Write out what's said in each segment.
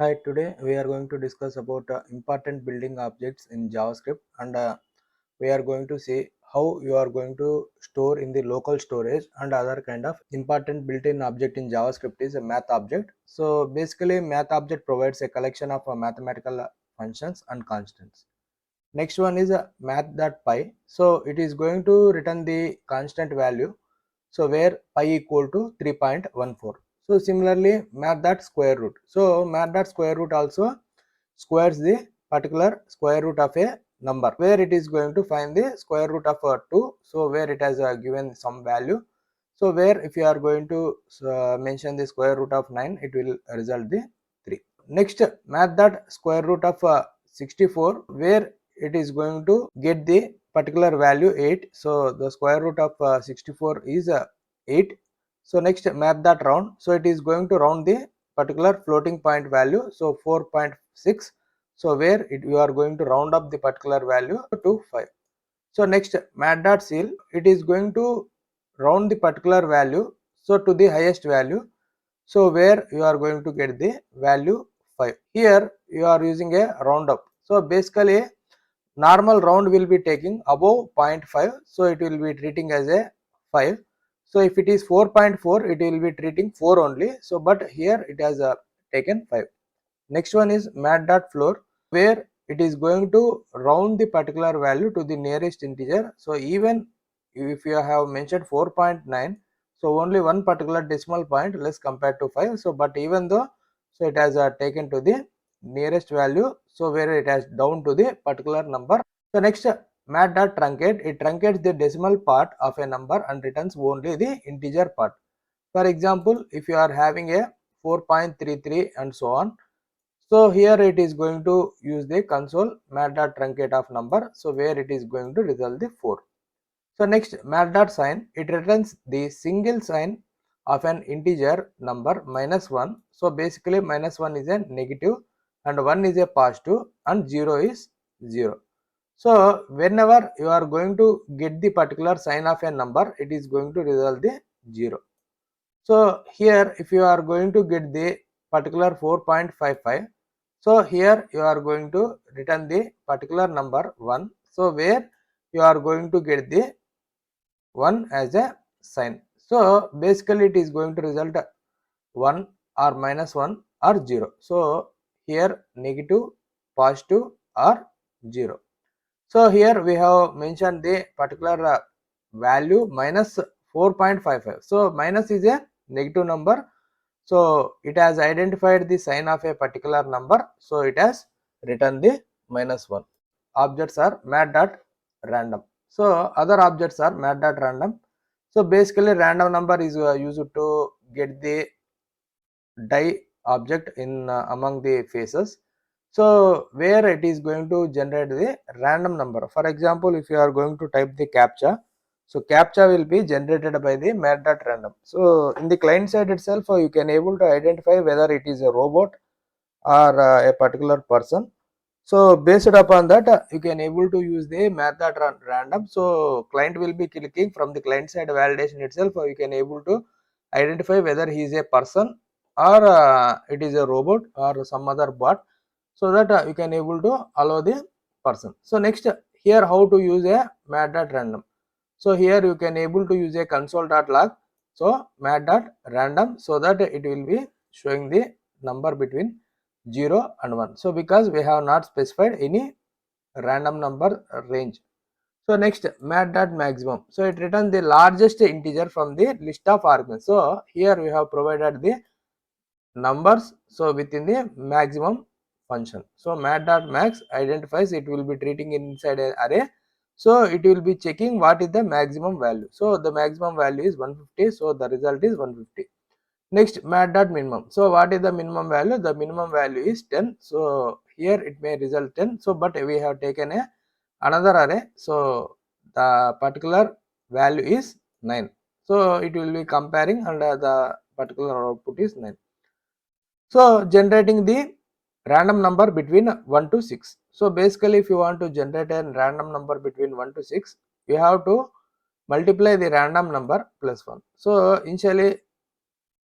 Hi, today we are going to discuss about important building objects in JavaScript, and we are going to see how you are going to store in the local storage and other kind of important built-in object in JavaScript is a math object. So basically math object provides a collection of mathematical functions and constants. Next one is math.py. So it is going to return the constant value. So where pi equal to 3.14. So similarly math.square root. So math.square root also squares the particular square root of a number where it is going to find the square root of 2. So where it has given some value. So where if you are going to mention the square root of 9, it will result the 3. Next math.square root of 64, where it is going to get the particular value 8. So the square root of 64 is 8. So next math.round. So it is going to round the particular floating point value. So 4.6. So where you are going to round up the particular value to 5. So next math.seal, it is going to round the particular value so to the highest value. So where you are going to get the value 5. Here you are using a roundup. So basically normal round will be taking above 0.5. So it will be treating as a 5. So if it is 4.4, it will be treating 4 only. So but here it has taken 5. Next one is mat.floor, where it is going to round the particular value to the nearest integer. So even if you have mentioned 4.9, so only one particular decimal point less compared to 5. So but even though, so it has taken to the nearest value, so where it has down to the particular number. So next mat.truncate, it truncates the decimal part of a number and returns only the integer part. For example, if you are having a 4.33 and so on, so here it is going to use the console mat.truncate of number, so where it is going to result the 4. So next mat.sign, it returns the single sign of an integer number -1. So basically -1 is a negative and 1 is a positive and 0 is 0. So whenever you are going to get the particular sign of a number, it is going to result the 0. So here if you are going to get the particular 4.55, so here you are going to return the particular number 1. So where you are going to get the 1 as a sign. So basically it is going to result 1 or -1 or 0. So here negative, positive or 0. So here we have mentioned the particular value minus 4.55. So minus is a negative number. So it has identified the sign of a particular number. So it has written the -1. Objects are mat.random. So other objects are mat.random. So basically random number is used to get the die object in among the faces. So where it is going to generate the random number. For example, if you are going to type the captcha, so captcha will be generated by the mat.random. So in the client side itself, you can able to identify whether it is a robot or a particular person. So based upon that, you can able to use the mat.random. So client will be clicking from the client side validation itself. You can able to identify whether he is a person or it is a robot or some other bot, so that you can able to allow the person. So next here how to use a mat.random. So here you can able to use a console.log. So mat.random, so that it will be showing the number between 0 and 1. So because we have not specified any random number range. So next mat.maximum. So it returns the largest integer from the list of arguments. So here we have provided the numbers, so within the maximum function. So mat.max identifies, it will be treating inside an array. So it will be checking what is the maximum value. So the maximum value is 150. So the result is 150. Next mat.minimum. So what is the minimum value? The minimum value is 10. So here it may result 10. So but we have taken a another array. So the particular value is 9. So it will be comparing and the particular output is 9. So generating the random number between 1 to 6. So basically if you want to generate a random number between 1 to 6, you have to multiply the random number plus 1. So initially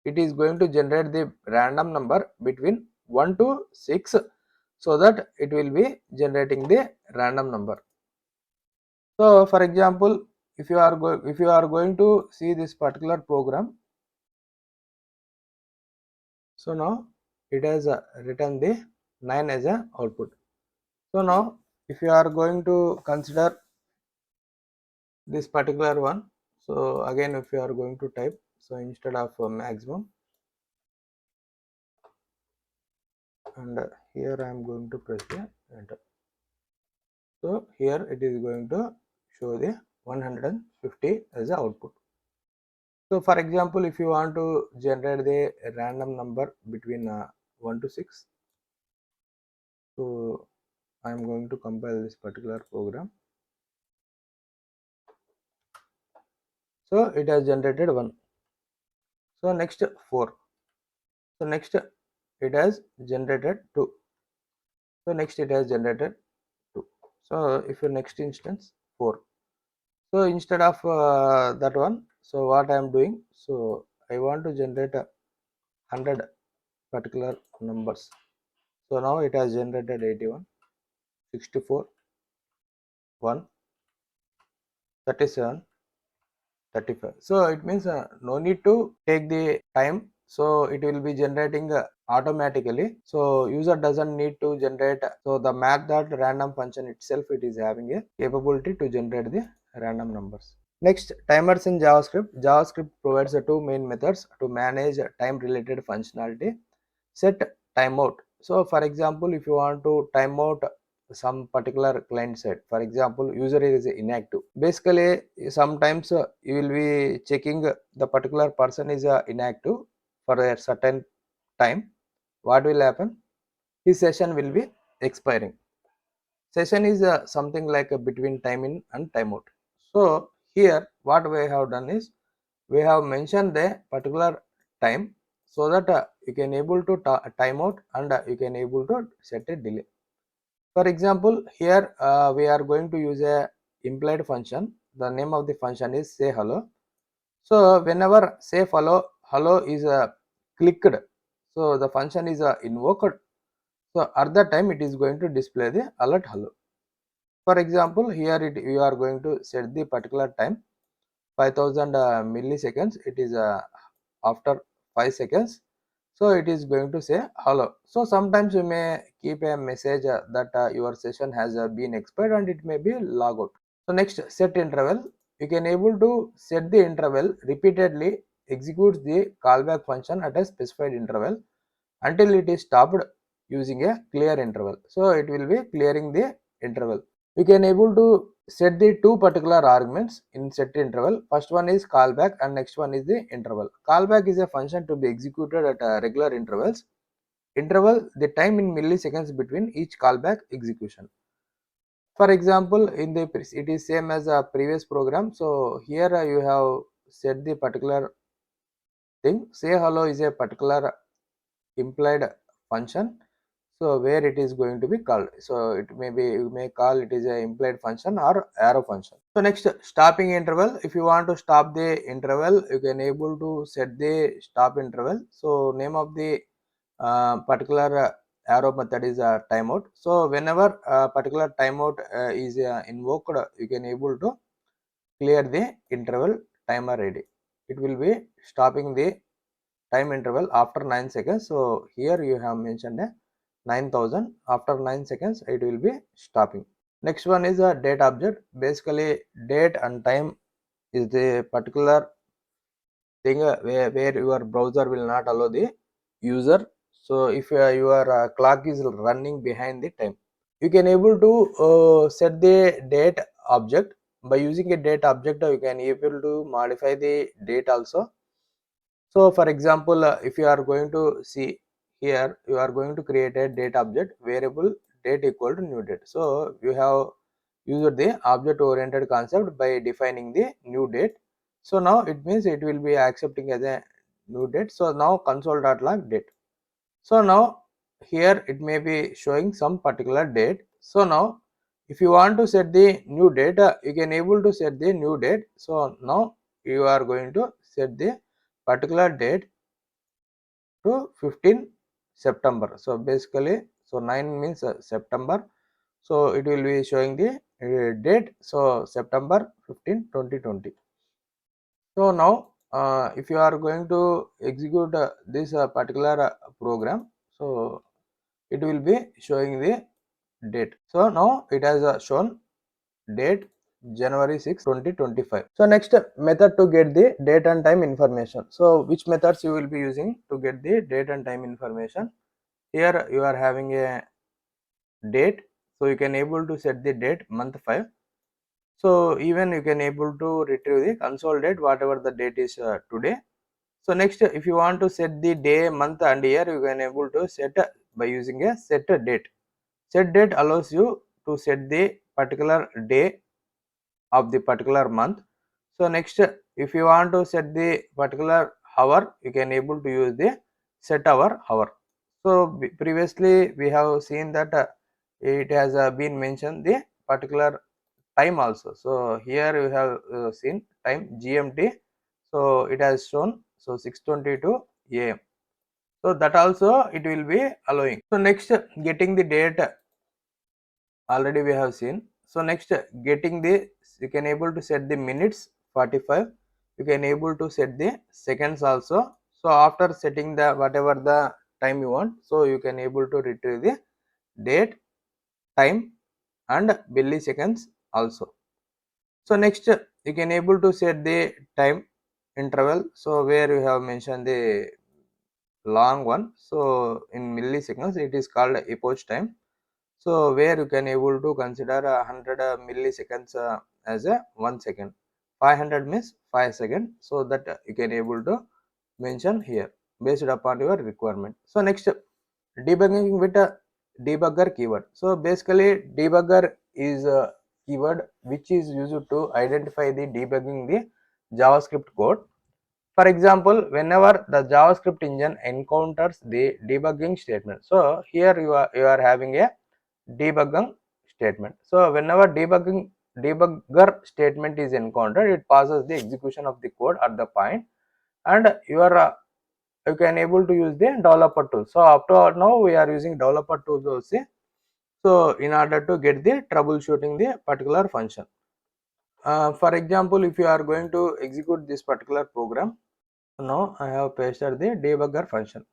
it is going to generate the random number between 1 to 6, so that it will be generating the random number. So for example, if you are going to see this particular program, so now it has written the 9 as a output. So now if you are going to consider this particular one, so again if you are going to type, so instead of maximum, and here I am going to press the enter. So here it is going to show the 150 as a output. So for example, if you want to generate the random number between 1 to 6, so I am going to compile this particular program. So it has generated 1. So next 4. So next it has generated 2. So next it has generated 2. So if your next instance 4. So instead of that one, so what I am doing, so I want to generate 100 particular numbers. So now it has generated 81, 64, 1, 37, 35. So it means no need to take the time. So it will be generating automatically. So user doesn't need to generate. So the math.random function itself, it is having a capability to generate the random numbers. Next, timers in JavaScript. JavaScript provides two main methods to manage time related functionality. Set timeout. So for example, if you want to timeout some particular client side, for example, user is inactive. Basically, sometimes you will be checking the particular person is inactive for a certain time. What will happen? His session will be expiring. Session is something like between time in and timeout. So here what we have done is we have mentioned the particular time, so that you can able to timeout, and you can able to set a delay. For example, here we are going to use a implied function. The name of the function is say hello. So whenever say hello is clicked, so the function is invoked. So at that time it is going to display the alert hello. For example, here you are going to set the particular time 5000 milliseconds. It is after 5 seconds. So it is going to say hello. So sometimes you may keep a message that your session has been expired, and it may be log out. So next, set interval. You can able to set the interval repeatedly executes the callback function at a specified interval until it is stopped using a clear interval. So it will be clearing the interval. We can able to set the two particular arguments in set interval. First one is callback and next one is the interval. Callback is a function to be executed at regular intervals. Interval, the time in milliseconds between each callback execution. For example, in the it is same as a previous program. So here you have set the particular thing. Say hello is a particular implied function, so where it is going to be called. So it may be, you may call it is a implied function or arrow function. So next, stopping interval. If you want to stop the interval, you can able to set the stop interval. So name of the particular arrow method is timeout. So whenever particular timeout is invoked, you can able to clear the interval timer ready. It will be stopping the time interval after 9 seconds. So here you have mentioned a 9000. After 9 seconds it will be stopping. Next one is a date object. Basically date and time is the particular thing where your browser will not allow the user. So if your clock is running behind the time, you can able to set the date object. By using a date object, you can able to modify the date also. So for example, if you are going to see here, you are going to create a date object variable date equal to new date. So you have used the object oriented concept by defining the new date. So now it means it will be accepting as a new date. So now console.log date. So now here it may be showing some particular date. So now if you want to set the new date, you can able to set the new date. So now you are going to set the particular date to 15 September. So basically, so 9 means September, so it will be showing the date, so September 15 2020. So now if you are going to execute this particular program, so it will be showing the date. So now it has shown date January 6 2025. So next method to get the date and time information. So which methods you will be using to get the date and time information? Here you are having a date, so you can able to set the date month 5. So even you can able to retrieve the console date whatever the date is today. So next, if you want to set the day, month and year, you can able to set by using a set date. Set date allows you to set the particular day of the particular month. So next, if you want to set the particular hour, you can able to use the set hour. So previously we have seen that it has been mentioned the particular time also. So here you have seen time GMT. So it has shown so 6:22 AM. So that also it will be allowing. So next, getting the date already we have seen. So next, getting the, you can able to set the minutes 45. You can able to set the seconds also. So after setting the whatever the time you want, so you can able to retrieve the date, time and milliseconds also. So next, you can able to set the time interval. So where you have mentioned the long one, so in milliseconds it is called epoch time. So where you can able to consider 100 milliseconds as a 1 second, 500 means 5 second. So that you can able to mention here based upon your requirement. So next, debugging with a debugger keyword. So basically debugger is a keyword which is used to identify the debugging the JavaScript code. For example, whenever the JavaScript engine encounters the debugging statement, so here you are having a debugging statement. So whenever debugger statement is encountered, it passes the execution of the code at the point, and you can able to use the developer tool. So up to now we are using developer tools also. So in order to get the troubleshooting the particular function. For example, if you are going to execute this particular program, now I have pasted the debugger function.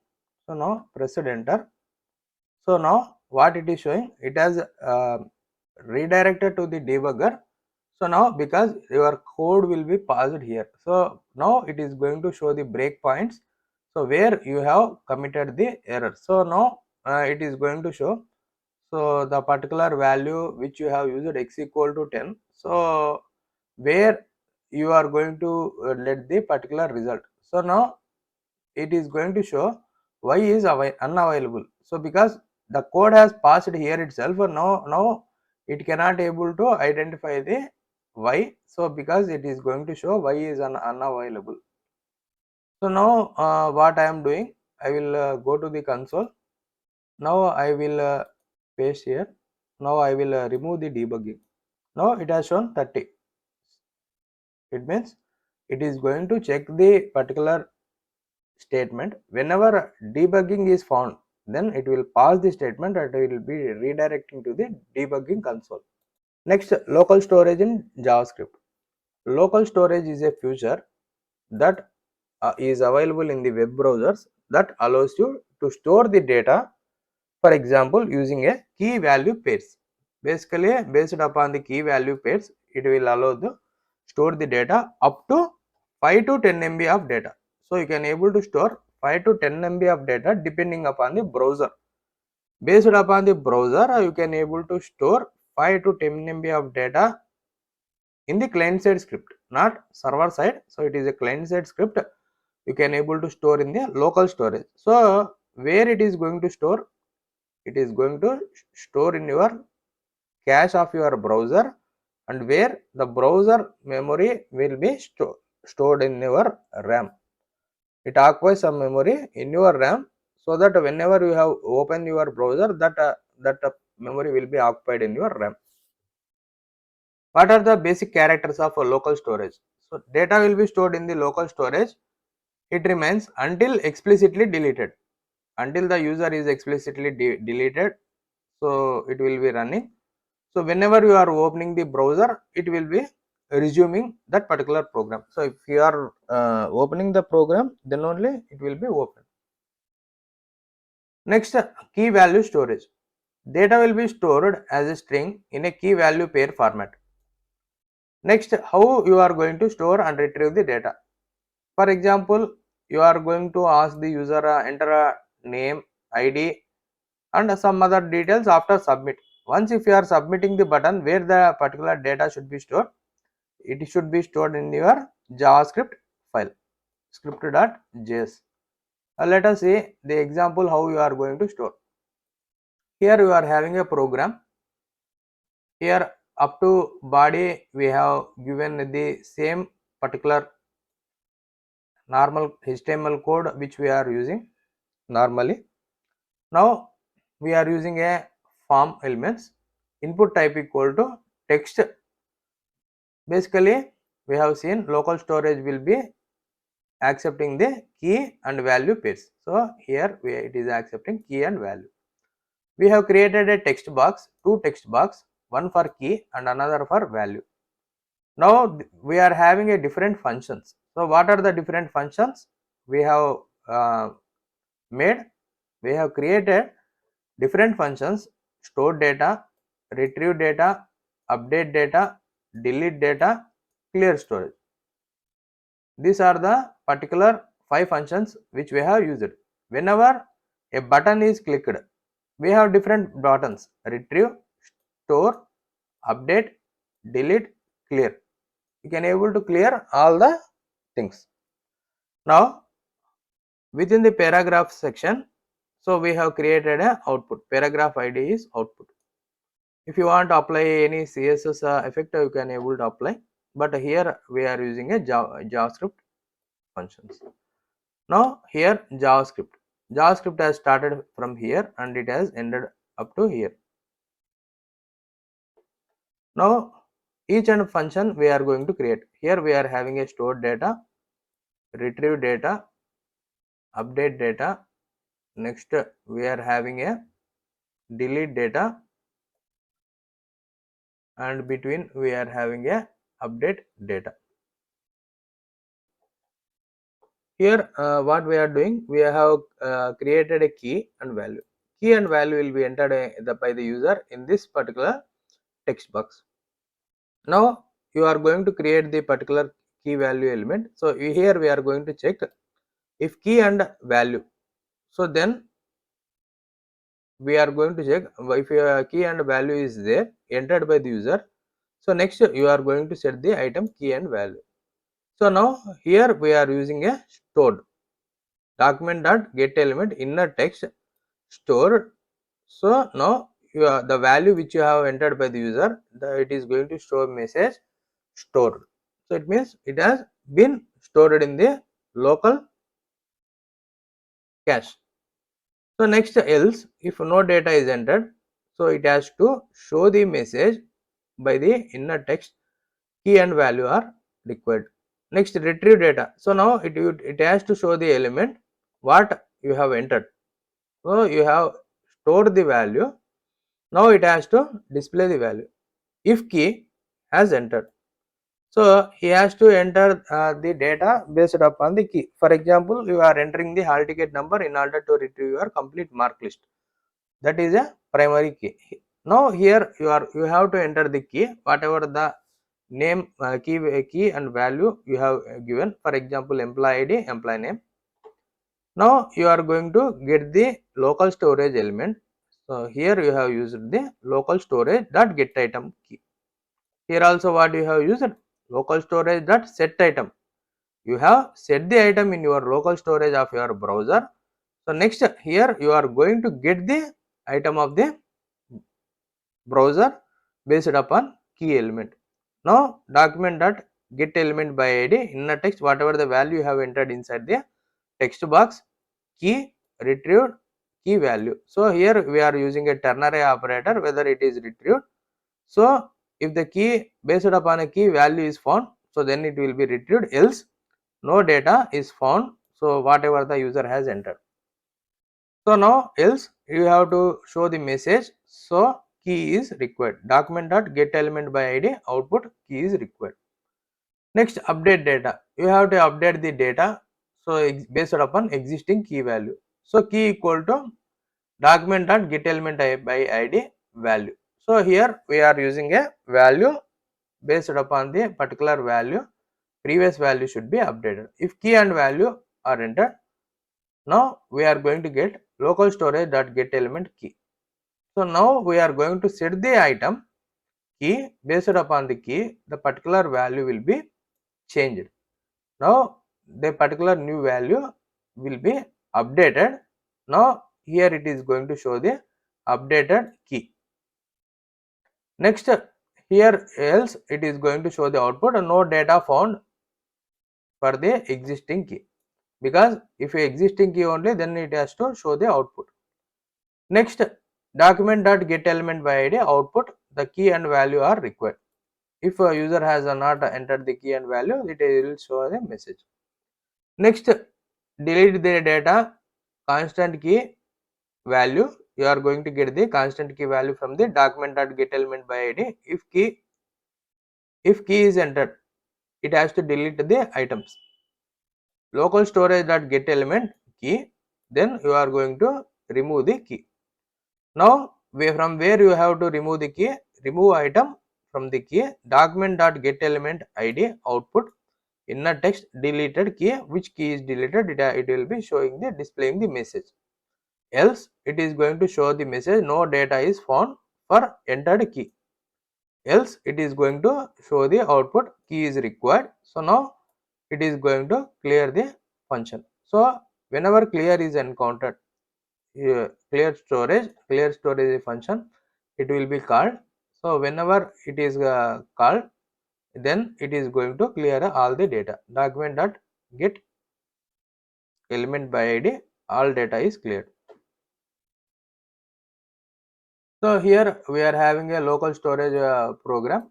So now press enter. So now what it is showing, it has redirected to the debugger. So now because your code will be passed here, so now it is going to show the breakpoints, so where you have committed the error. So now it is going to show, so the particular value which you have used x equal to 10, so where you are going to let the particular result. So now it is going to show y is unavailable. So because the code has passed here itself, now it cannot able to identify the y. So because it is going to show y is unavailable. So now what I am doing, I will go to the console. Now I will paste here. Now I will remove the debugging. Now it has shown 30. It means it is going to check the particular statement. Whenever debugging is found, then it will pass the statement and it will be redirecting to the debugging console. Next, local storage in JavaScript. Local storage is a feature that is available in the web browsers that allows you to store the data, for example using a key value pairs. Basically based upon the key value pairs, it will allow to store the data up to 5 to 10 MB of data. So you can able to store 5 to 10 MB of data depending upon the browser. Based upon the browser, you can able to store 5 to 10 MB of data in the client side script, not server side. So it is a client side script. You can able to store in the local storage. So where it is going to store, it is going to store in your cache of your browser, and where the browser memory will be stored in your RAM. It occupies some memory in your RAM, so that whenever you have open your browser, that memory will be occupied in your RAM. What are the basic characters of a local storage? So data will be stored in the local storage. It remains until explicitly deleted. until the user is explicitly deleted, so it will be running. So whenever you are opening the browser, it will be resuming that particular program. So if you are opening the program, then only it will be open. Next, key value storage. Data will be stored as a string in a key value pair format. Next, how you are going to store and retrieve the data. For example, you are going to ask the user enter a name, ID and some other details after submit. Once if you are submitting the button where the particular data should be stored, it should be stored in your JavaScript file, script.js. Let us see the example how you are going to store. Here you are having a program. Here up to body we have given the same particular normal HTML code which we are using normally. Now we are using a form elements, input type equal to text. Basically we have seen local storage will be accepting the key and value pairs. So here it is accepting key and value. We have created a text box, two text box, one for key and another for value. Now we are having a different functions. So what are the different functions we have made? We have created different functions: store data, retrieve data, update data, delete data, clear storage. These are the particular 5 functions which we have used. Whenever a button is clicked, we have different buttons: retrieve, store, update, delete, clear. You can able to clear all the things. Now within the paragraph section, so we have created a output. Paragraph ID is output. If you want to apply any CSS effect, you can able to apply, but here we are using a JavaScript functions. Now here JavaScript has started from here and it has ended up to here. Now each and function we are going to create. Here we are having a stored data, retrieve data, update data. Next we are having a delete data, and between we are having a update data. Here what we are doing, we have created a key and value. Key and value will be entered by the user in this particular text box. Now you are going to create the particular key value element. So here we are going to check if key and value. So then we are going to check if your key and value is there entered by the user. So next you are going to set the item key and value. So now here we are using a stored document.get element inner text stored. So now the value which you have entered by the user, it is going to show a message stored. So it means it has been stored in the local cache. So next else, if no data is entered, so it has to show the message by the inner text key and value are required. Next retrieve data. So now it has to show the element what you have entered. So you have stored the value. Now it has to display the value if key has entered. So he has to enter the data based upon the key. For example, you are entering the hall ticket number in order to retrieve your complete mark list. That is a primary key. Now here you have to enter the key, whatever the name key and value you have given. For example, employee ID, employee name. Now you are going to get the local storage element. So here you have used the local storage dot get item key. Here also what you have used, local storage dot set item. You have set the item in your local storage of your browser. So next here you are going to get the item of the browser based upon key element. Now document dot get element by ID inner text, whatever the value you have entered inside the text box, key, retrieved, key value. So here we are using a ternary operator whether it is retrieved. So if the key based upon a key value is found, so then it will be retrieved, else no data is found, so whatever the user has entered. So now else you have to show the message. So key is required. Document dot get element by id output key is required. Next, update data. You have to update the data. So based upon existing key value. So key equal to document dot get element by id value. So here we are using a value based upon the particular value. Previous value should be updated. If key and value are entered, now we are going to get local storage dot get element key. So now we are going to set the item key. Based upon the key, the particular value will be changed. Now the particular new value will be updated. Now here it is going to show the updated key. Next, here else it is going to show the output and no data found for the existing key, because if existing key only, then it has to show the output. Next, document dot get element by id output the key and value are required. If a user has not entered the key and value, it will show the message. Next, delete the data constant key value. You are going to get the constant key value from the document dot get element by id. If key is entered, it has to delete the items. Local storage dot get element key, then you are going to remove the key. Now from where you have to remove the key, remove item from the key, document dot get element id output inner text deleted key. Which key is deleted, it will be showing the displaying the message. Else it is going to show the message no data is found for entered key. Else it is going to show the output key is required. So now it is going to clear the function. So whenever clear is encountered, clear storage function, it will be called. So whenever it is called, then it is going to clear all the data. Document dot get element by id, all data is cleared. So here we are having a local storage program.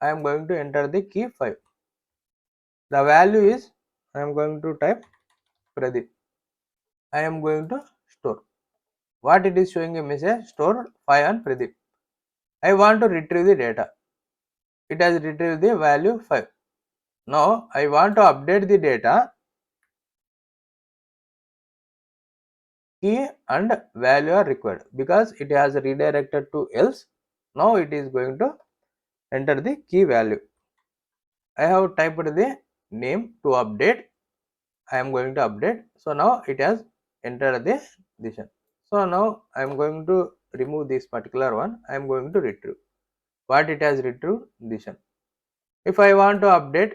I am going to enter the key 5. The value is, I am going to type Pradeep. I am going to store. What it is showing a message, store 5 and Pradeep. I want to retrieve the data. It has retrieved the value 5. Now I want to update the data. Key and value are required because it has redirected to else. Now it is going to enter the key value. I have typed the name to update. I am going to update. So now it has entered the decision. So now I am going to remove this particular one. I am going to retrieve. What it has retrieved? Decision. If I want to update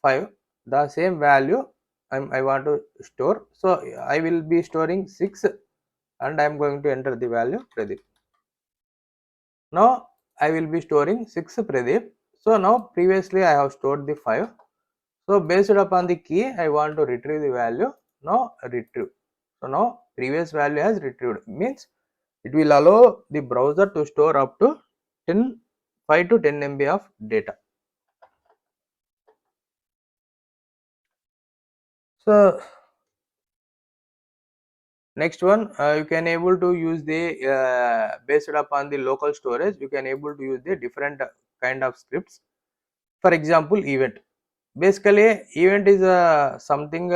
5, the same value I want to store. So I will be storing 6 and I am going to enter the value Pradeep. Now I will be storing 6 Pradeep. So now previously I have stored the 5. So based upon the key, I want to retrieve the value. Now retrieve. So now previous value has retrieved, means it will allow the browser to store up to 5 to 10 MB of data. So next one, you can able to use the based upon the local storage, you can able to use the different kind of scripts. For example, event. Basically event is something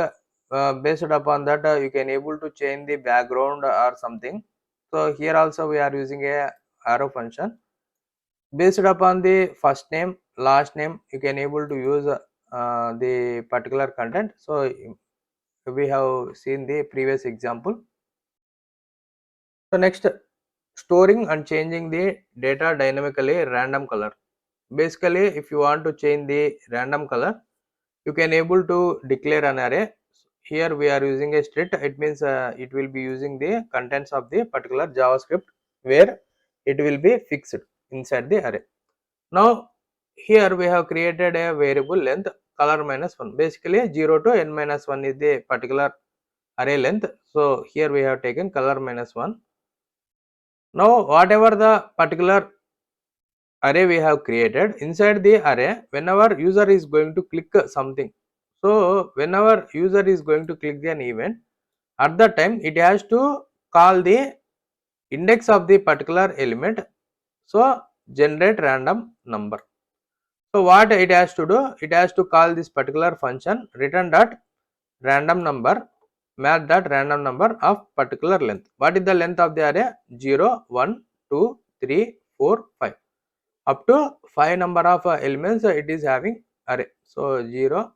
based upon that you can able to change the background or something. So here also we are using a arrow function. Based upon the first name, last name, you can able to use the particular content. So we have seen the previous example. So next, storing and changing the data dynamically random color. Basically if you want to change the random color, you can able to declare an array. Here we are using a string. It means it will be using the contents of the particular JavaScript where it will be fixed inside the array. Now here we have created a variable length color minus 1. Basically 0 to n minus 1 is the particular array length. So here we have taken color minus 1. Now whatever the particular array we have created, inside the array, whenever user is going to click something, so whenever user is going to click an event, at that time it has to call the index of the particular element, so generate random number. So what it has to do, it has to call this particular function return dot random number, match that random number of particular length. What is the length of the array? 0, 1, 2, 3, 4, 5. Up to 5 number of elements it is having array. So 0,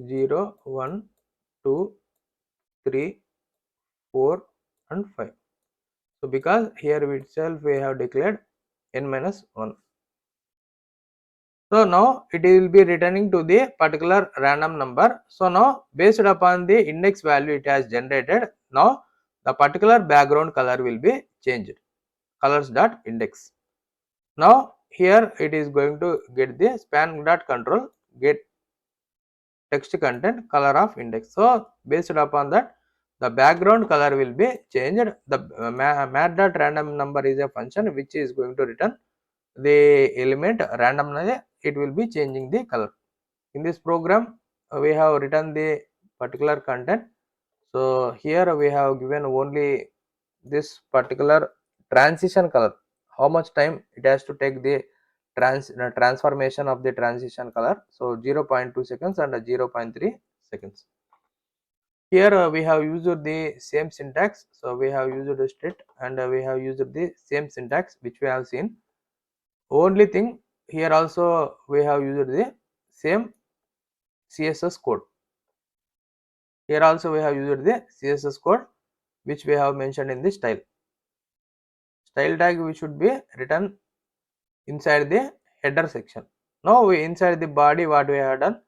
0, 1, 2, 3, 4 and 5. So because here itself we have declared n minus 1. So now it will be returning to the particular random number. So now based upon the index value it has generated, now the particular background color will be changed, colors dot index. Now here it is going to get the span dot control get text content color of index. So based upon that the background color will be changed. The mat dot random number is a function which is going to return the element randomly, it will be changing the color. In this program we have written the particular content. So here we have given only this particular transition color, how much time it has to take the transformation of the transition color. So 0.2 seconds and 0.3 seconds. Here we have used the same syntax. So we have used a string and we have used the same syntax which we have seen. Only thing here also we have used the same CSS code. Here also we have used the CSS code which we have mentioned in the style. Style tag we should be written inside the header section. Now we inside the body what we have done,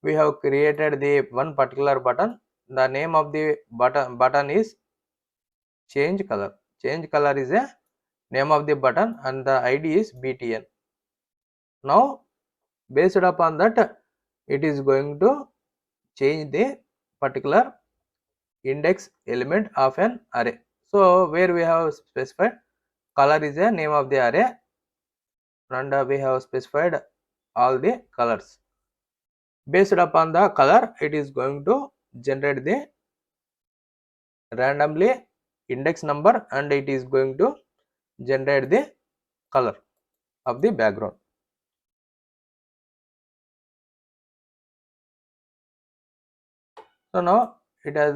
we have created the one particular button. The name of the button is change color. Change color is a name of the button and the ID is btn. Now based upon that it is going to change the particular index element of an array. So where we have specified color is a name of the array and we have specified all the colors. Based upon the color it is going to generate the randomly index number and it is going to generate the color of the background. So now it has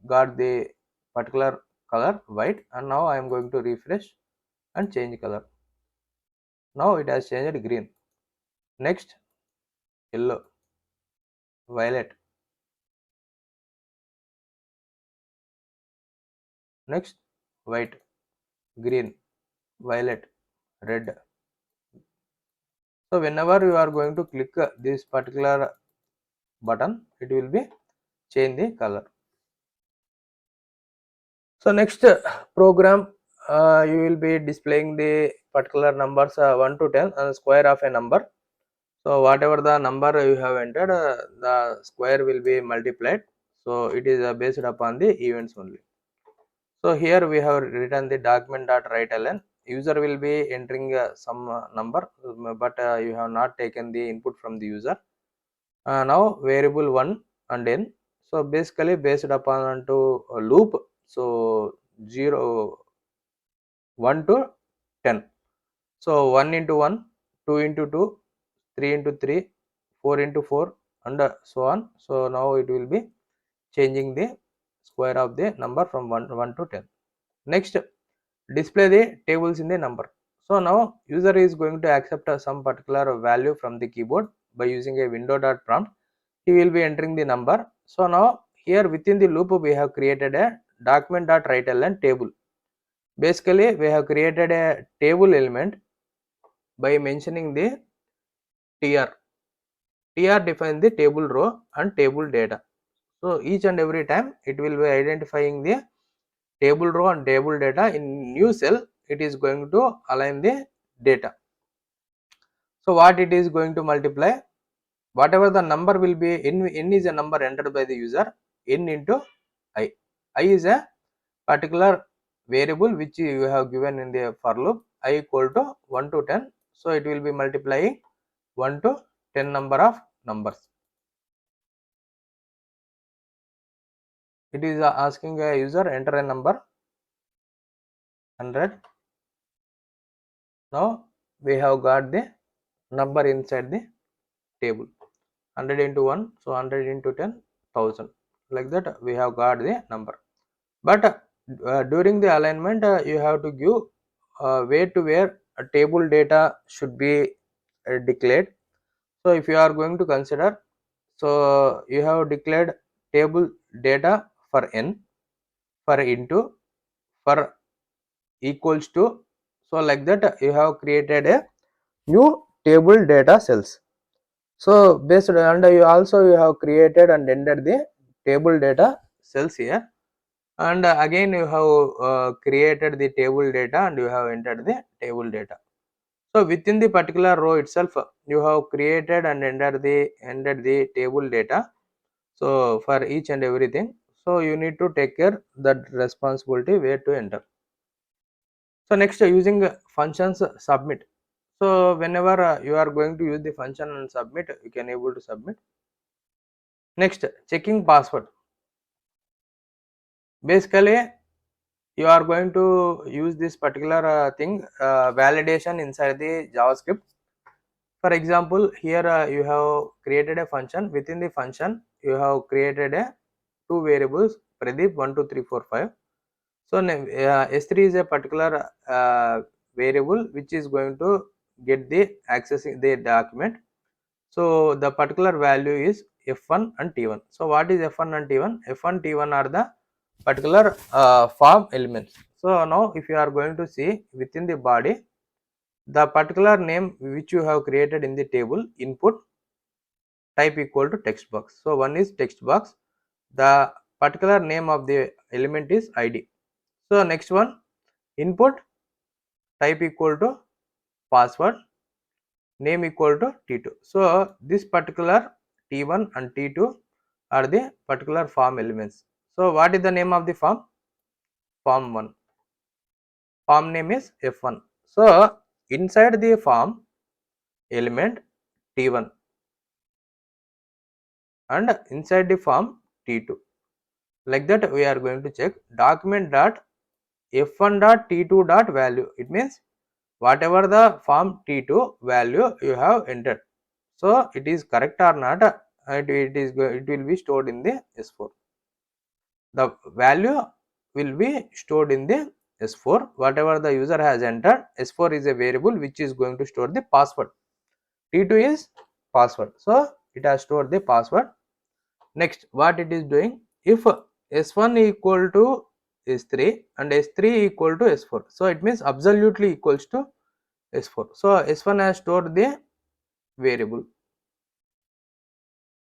got the particular color white and now I am going to refresh and change color. Now it has changed green. Next yellow, violet. Next white, green, violet, red. So whenever you are going to click this particular button it will be change the color. So next program you will be displaying the particular numbers 1 to 10 and square of a number. So whatever the number you have entered the square will be multiplied. So it is based upon the events only. So here we have written the document dot write ln. User will be entering some number but you have not taken the input from the user. Now variable 1 and n. So basically based upon to a loop. So 0 1 to 10. So 1 into 1, 2 into 2, 3 into 3, 4 into 4 and so on. So now it will be changing the square of the number from 1 to 10. Next display the tables in the number. So now user is going to accept some particular value from the keyboard by using a window.prompt. He will be entering the number. So now here within the loop we have created a document.writeLn table. Basically we have created a table element by mentioning the tr. Tr defines the table row and table data. So each and every time it will be identifying the table row and table data in new cell, it is going to align the data. So what it is going to multiply, whatever the number will be, n is a number entered by the user, n into I. I is a particular variable which you have given in the for loop, I equal to 1 to 10. So it will be multiplying 1 to 10 number of numbers. it is asking a user enter a number 100. Now we have got the number inside the table 100 into 1, so 100 into 10, 1000, like that we have got the number. But during the alignment you have to give where a table data should be declared. So if you are going to consider, so you have declared table data for n, for into, for equals to, so like that you have created a new table data cells. So based on, and you have created and entered the table data cells here, and again you have created the table data and you have entered the table data. So within the particular row itself you have created and entered the table data, so for each and everything. So you need to take care that responsibility where to enter. So next using functions submit. So whenever you are going to use the function and submit, you can able to submit. Next checking password. Basically you are going to use this particular thing validation inside the JavaScript. For example, here you have created a function. Within the function you have created a two variables Pradeep 1 2 3 4 5. So S3 is a particular variable which is going to get the accessing the document. So the particular value is F1 and T1. So what is F1 and T1? F1 T1 are the particular form elements. So now if you are going to see within the body, the particular name which you have created in the table input type equal to text box. So one is text box, the particular name of the element is id. So next one input type equal to password, name equal to t2. So this particular t1 and t2 are the particular form elements. So what is the name of the form? Form 1. Form name is f1. So inside the form element t1 and inside the form t2, like that we are going to check document dot f1 dot t2 dot value. It means whatever the form t2 value you have entered, so it is correct or not, it will be stored in the s4. The value will be stored in the s4 whatever the user has entered. S4 is a variable which is going to store the password. T2 is password, so it has stored the password. Next what it is doing, if s1 equal to s3 and s3 equal to s4, so it means absolutely equals to s4. So s1 has stored the variable,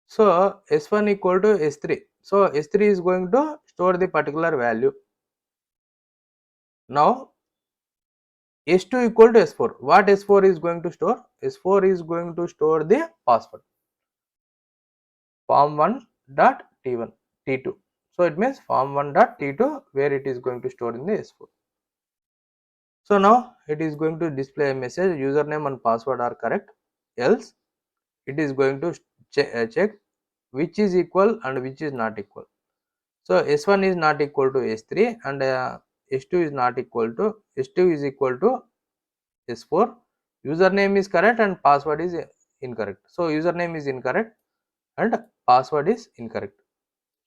so s1 equal to s3, so s3 is going to store the particular value. Now s2 equal to s4, what s4 is going to store? S4 is going to store the password form1 dot t1 t2. So it means form1 dot t2 where it is going to store in the s4. So now it is going to display a message username and password are correct, else it is going to check which is equal and which is not equal. So s1 is not equal to s3 and s2 is not equal to, s2 is equal to s4. Username is correct and password is incorrect. So username is incorrect and password is incorrect.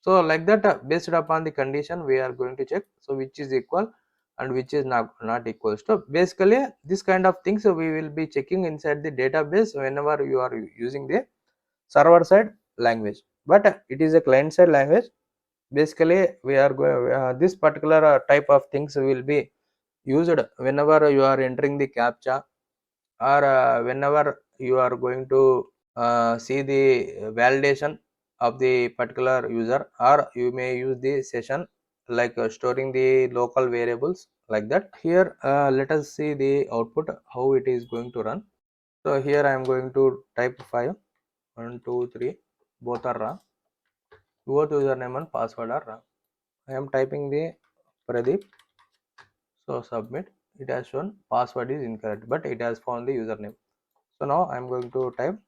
So like that based upon the condition we are going to check, so which is equal and which is not equal. So basically this kind of things we will be checking inside the database whenever you are using the server side language, but it is a client side language. Basically we are going this particular type of things will be used whenever you are entering the captcha, or whenever you are going to see the validation of the particular user, or you may use the session like storing the local variables, like that. Here let us see the output how it is going to run. So here I am going to type 5 1 2 3, both are wrong, both username and password are wrong. I am typing the Pradeep, so submit. It has shown password is incorrect, but it has found the username. So now I am going to type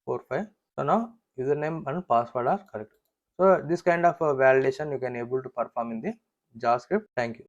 4 5. So now username and password are correct. So this kind of validation you can able to perform in the JavaScript. Thank you.